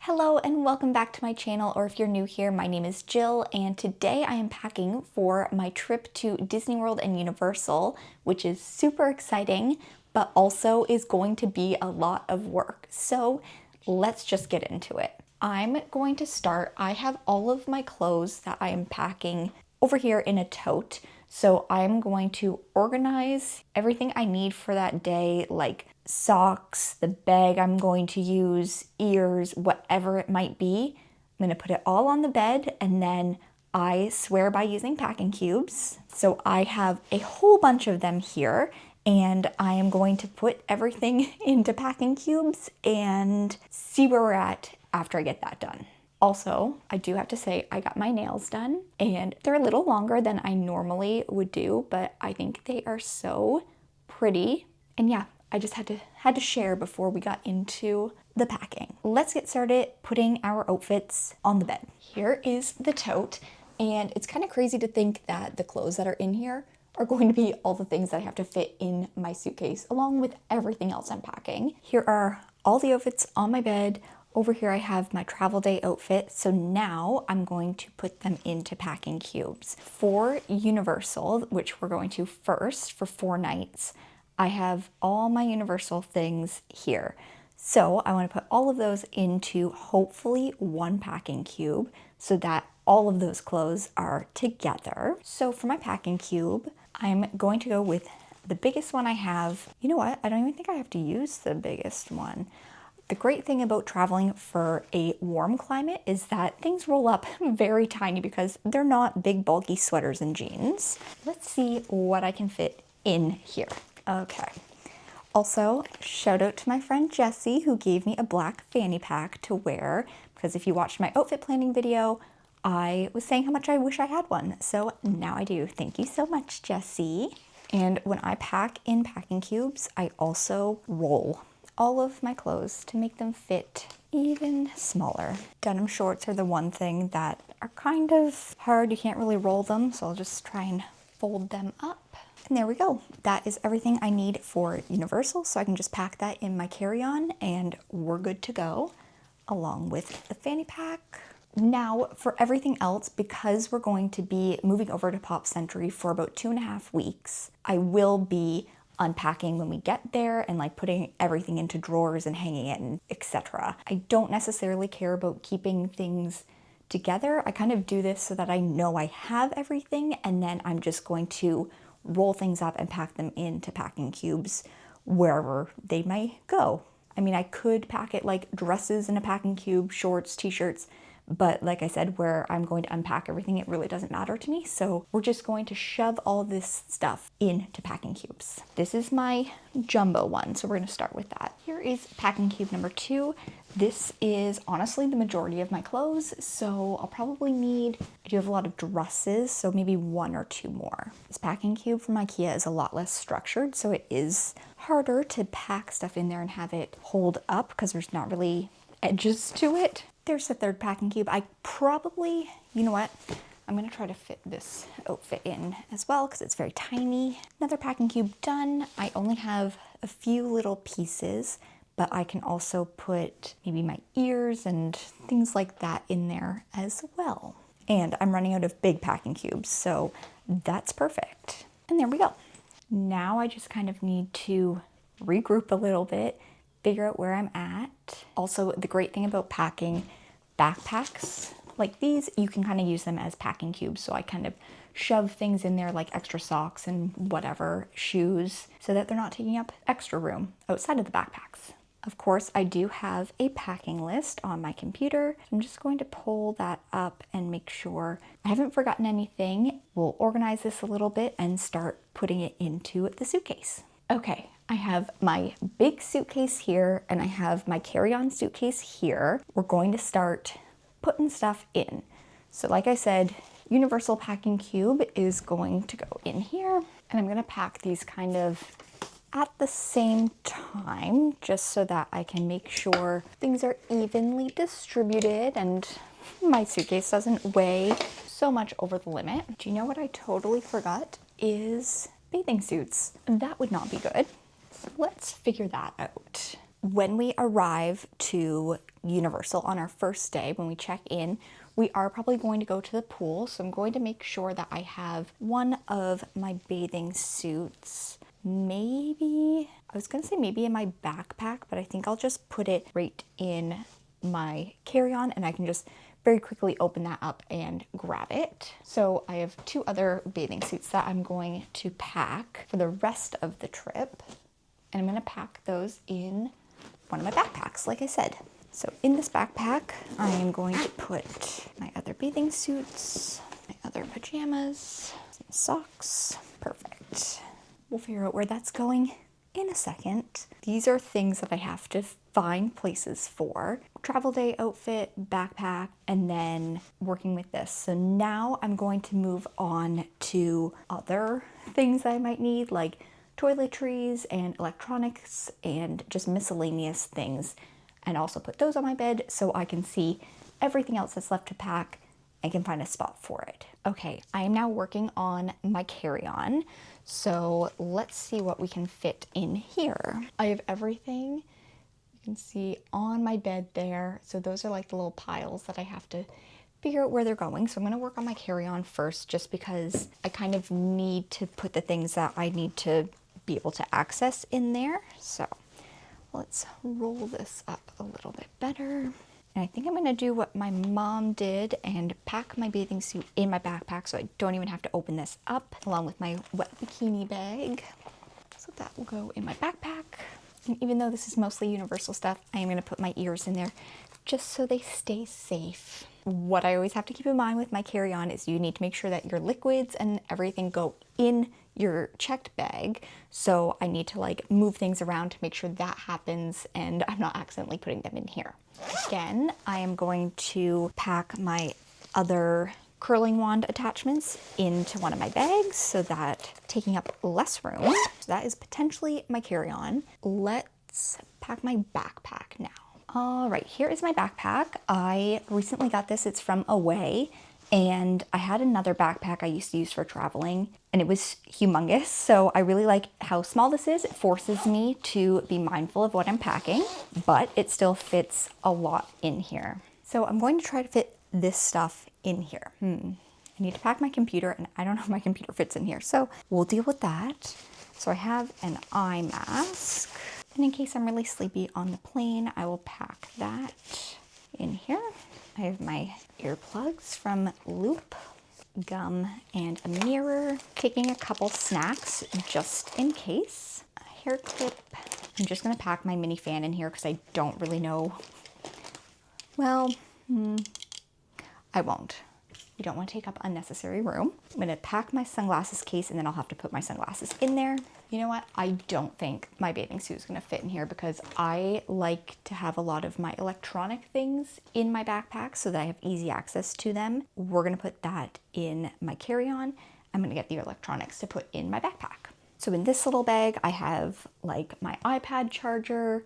Hello and welcome back to my channel, or if you're new here, my name is Jill, and today I am packing for my trip to Disney World and Universal, which is super exciting, but also is going to be a lot of work. So let's just get into it. I'm going to start, I have all of my clothes that I am packing over here in a tote. So I'm going to organize everything I need for that day, like socks, the bag I'm going to use, ears, whatever it might be. I'm going to put it all on the bed, and then I swear by using packing cubes. So I have a whole bunch of them here, and I am going to put everything into packing cubes and see where we're at after I get that done. Also, I do have to say I got my nails done, and they're a little longer than I normally would do, but I think they are so pretty. And yeah, I just had to share before we got into the packing. Let's get started putting our outfits on the bed. Here is the tote, and it's kind of crazy to think that the clothes that are in here are going to be all the things that I have to fit in my suitcase, along with everything else I'm packing. Here are all the outfits on my bed. Over here I have my travel day outfit, so now I'm going to put them into packing cubes. For Universal, which we're going to first for 4 nights, I have all my Universal things here. So I want to put all of those into hopefully one packing cube so that all of those clothes are together. So for my packing cube, I'm going to go with the biggest one I have. You know what? I don't even think I have to use the biggest one. The great thing about traveling for a warm climate is that things roll up very tiny because they're not big bulky sweaters and jeans. Let's see what I can fit in here. Okay. Also, shout out to my friend Jessie, who gave me a black fanny pack to wear, because if you watched my outfit planning video, I was saying how much I wish I had one. So now I do. Thank you so much, Jessie. And when I pack in packing cubes, I also roll all of my clothes to make them fit even smaller. Denim shorts are the one thing that are kind of hard. You can't really roll them, so I'll just try and fold them up. And there we go. That is everything I need for Universal, so I can just pack that in my carry-on and we're good to go, along with the fanny pack. Now for everything else, because we're going to be moving over to Pop Century for about 2.5 weeks, I will be unpacking when we get there and like putting everything into drawers and hanging it and etc. I don't necessarily care about keeping things together. I kind of do this so that I know I have everything, and then I'm just going to roll things up and pack them into packing cubes wherever they may go. I mean, I could pack it like dresses in a packing cube, shorts, t-shirts, but like I said, where I'm going to unpack everything, it really doesn't matter to me. So we're just going to shove all of this stuff into packing cubes. This is my jumbo one, so we're gonna start with that. Here is packing cube number 2. This is honestly the majority of my clothes, so I'll probably need, I do have a lot of dresses, so maybe 1 or 2 more. This packing cube from IKEA is a lot less structured, so it is harder to pack stuff in there and have it hold up because there's not really edges to it. There's the 3rd packing cube. I probably, you know what? I'm gonna try to fit this outfit in as well because it's very tiny. Another packing cube done. I only have a few little pieces, but I can also put maybe my ears and things like that in there as well. And I'm running out of big packing cubes, so that's perfect. And there we go. Now I just kind of need to regroup a little bit, figure out where I'm at. Also, the great thing about packing backpacks like these, you can kind of use them as packing cubes. So I kind of shove things in there like extra socks and whatever, shoes, so that they're not taking up extra room outside of the backpacks. Of course, I do have a packing list on my computer. I'm just going to pull that up and make sure I haven't forgotten anything. We'll organize this a little bit and start putting it into the suitcase. Okay, I have my big suitcase here and I have my carry-on suitcase here. We're going to start putting stuff in. So like I said, Universal packing cube is going to go in here, and I'm gonna pack these kind of at the same time, just so that I can make sure things are evenly distributed and my suitcase doesn't weigh so much over the limit. Do you know what I totally forgot? Is bathing suits. That would not be good. So let's figure that out. When we arrive to Universal on our first day, when we check in, we are probably going to go to the pool. So I'm going to make sure that I have one of my bathing suits. Maybe, I was gonna say maybe in my backpack, but I think I'll just put it right in my carry-on and I can just very quickly open that up and grab it. So I have two other bathing suits that I'm going to pack for the rest of the trip. And I'm gonna pack those in one of my backpacks, like I said. So in this backpack, I am going to put my other bathing suits, my other pajamas, some socks. Perfect. We'll figure out where that's going in a second. These are things that I have to find places for. Travel day outfit, backpack, and then working with this. So now I'm going to move on to other things I might need, like toiletries and electronics and just miscellaneous things, and also put those on my bed so I can see everything else that's left to pack and can find a spot for it. Okay, I am now working on my carry-on. So let's see what we can fit in here. I have everything you can see on my bed there. So those are like the little piles that I have to figure out where they're going. So I'm gonna work on my carry-on first just because I kind of need to put the things that I need to be able to access in there. So let's roll this up a little bit better. And I think I'm gonna do what my mom did and pack my bathing suit in my backpack so I don't even have to open this up, along with my wet bikini bag. So that will go in my backpack. And even though this is mostly Universal stuff, I am gonna put my ears in there just so they stay safe. What I always have to keep in mind with my carry-on is you need to make sure that your liquids and everything go in your checked bag. So I need to like move things around to make sure that happens and I'm not accidentally putting them in here. Again, I am going to pack my other curling wand attachments into one of my bags so that taking up less room. So that is potentially my carry-on. Let's pack my backpack now. All right, here is my backpack. I recently got this, it's from Away, and I had another backpack I used to use for traveling, and it was humongous. So I really like how small this is. It forces me to be mindful of what I'm packing, but it still fits a lot in here. So I'm going to try to fit this stuff in here. I need to pack my computer, and I don't know if my computer fits in here, so we'll deal with that. So I have an eye mask. And in case I'm really sleepy on the plane, I will pack that in here. I have my earplugs from Loop, gum, and a mirror. Taking a couple snacks just in case. A hair clip. I'm just gonna pack my mini fan in here because I don't really know. Well, I won't. You don't want to take up unnecessary room. I'm gonna pack my sunglasses case and then I'll have to put my sunglasses in there. You know what? I don't think my bathing suit is gonna fit in here because I like to have a lot of my electronic things in my backpack so that I have easy access to them. We're gonna put that in my carry-on. I'm gonna get the electronics to put in my backpack. So in this little bag, I have like my iPad charger,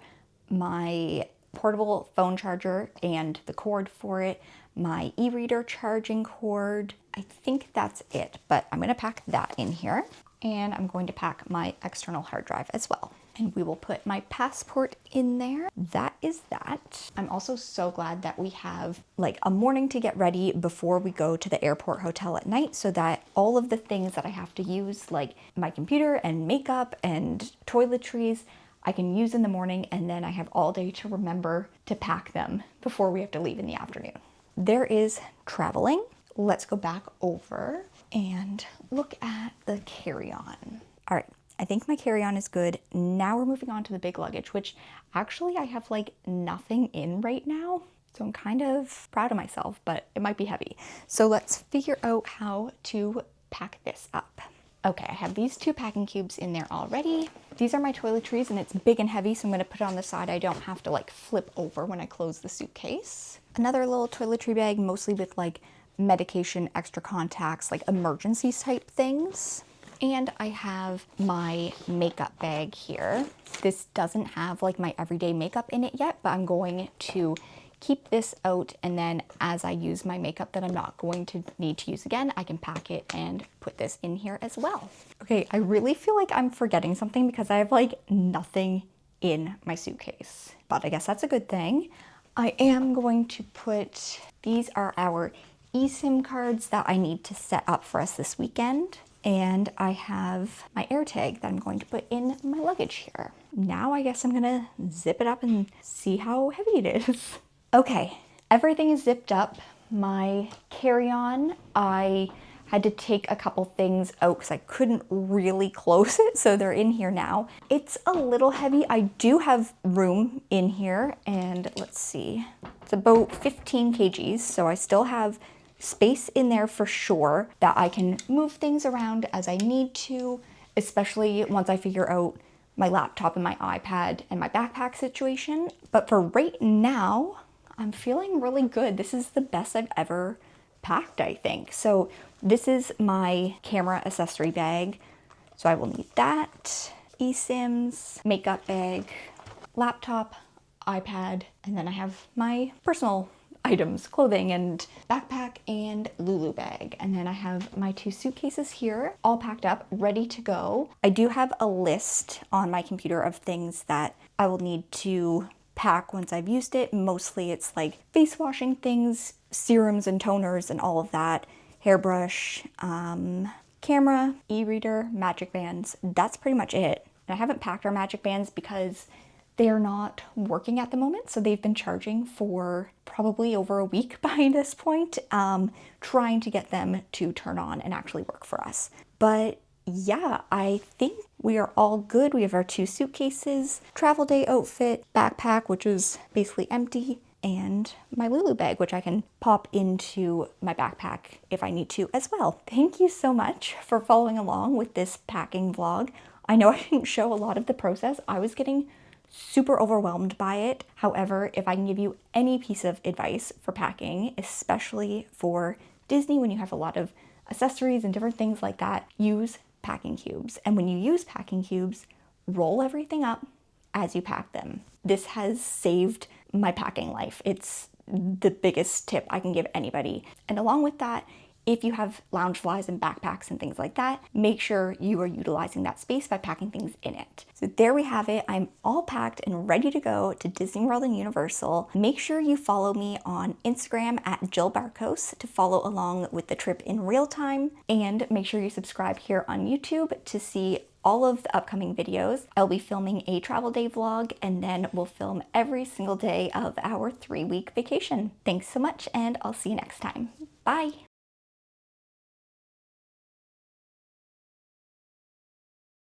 my portable phone charger and the cord for it, my e-reader charging cord. I think that's it, but I'm gonna pack that in here. And I'm going to pack my external hard drive as well. And we will put my passport in there. That is that. I'm also so glad that we have like a morning to get ready before we go to the airport hotel at night so that all of the things that I have to use, like my computer and makeup and toiletries, I can use in the morning, and then I have all day to remember to pack them before we have to leave in the afternoon. There is traveling. Let's go back over and look at the carry-on. All right, I think my carry-on is good. Now we're moving on to the big luggage, which actually I have like nothing in right now. So I'm kind of proud of myself, but it might be heavy. So let's figure out how to pack this up. Okay, I have these two packing cubes in there already. These are my toiletries and it's big and heavy, so I'm gonna put it on the side. I don't have to like flip over when I close the suitcase. Another little toiletry bag, mostly with like medication, extra contacts, like emergency type things. And I have my makeup bag here. This doesn't have like my everyday makeup in it yet, but I'm going to keep this out, and then as I use my makeup that I'm not going to need to use again, I can pack it and put this in here as well. Okay, I really feel like I'm forgetting something because I have like nothing in my suitcase. But I guess that's a good thing. I am going to put, these are our eSIM cards that I need to set up for us this weekend. And I have my AirTag that I'm going to put in my luggage here. Now I guess I'm gonna zip it up and see how heavy it is. Okay, everything is zipped up. My carry-on, I had to take a couple things out because I couldn't really close it, so they're in here now. It's a little heavy. I do have room in here, and let's see. It's about 15 kgs, so I still have space in there for sure that I can move things around as I need to, especially once I figure out my laptop and my iPad and my backpack situation. But for right now, I'm feeling really good. This is the best I've ever packed, I think. So this is my camera accessory bag. So I will need that, eSIMs, makeup bag, laptop, iPad, and then I have my personal items, clothing and backpack and Lulu bag. And then I have my 2 suitcases here, all packed up, ready to go. I do have a list on my computer of things that I will need to pack once I've used it. Mostly it's like face washing things, serums and toners and all of that, hairbrush, camera, e-reader, magic bands. That's pretty much it. And I haven't packed our magic bands because they are not working at the moment, so they've been charging for probably over a week by this point, trying to get them to turn on and actually work for us. But yeah, I think we are all good. We have our 2 suitcases, travel day outfit, backpack, which is basically empty, and my Lulu bag, which I can pop into my backpack if I need to as well. Thank you so much for following along with this packing vlog. I know I didn't show a lot of the process. I was getting super overwhelmed by it. However, if I can give you any piece of advice for packing, especially for Disney when you have a lot of accessories and different things like that, use packing cubes. And when you use packing cubes, roll everything up as you pack them. This has saved my packing life. It's the biggest tip I can give anybody. And along with that, if you have Loungeflies and backpacks and things like that, make sure you are utilizing that space by packing things in it. So there we have it. I'm all packed and ready to go to Disney World and Universal. Make sure you follow me on Instagram at Jill Barkos to follow along with the trip in real time. And make sure you subscribe here on YouTube to see all of the upcoming videos. I'll be filming a travel day vlog, and then we'll film every single day of our 3-week vacation. Thanks so much, and I'll see you next time. Bye.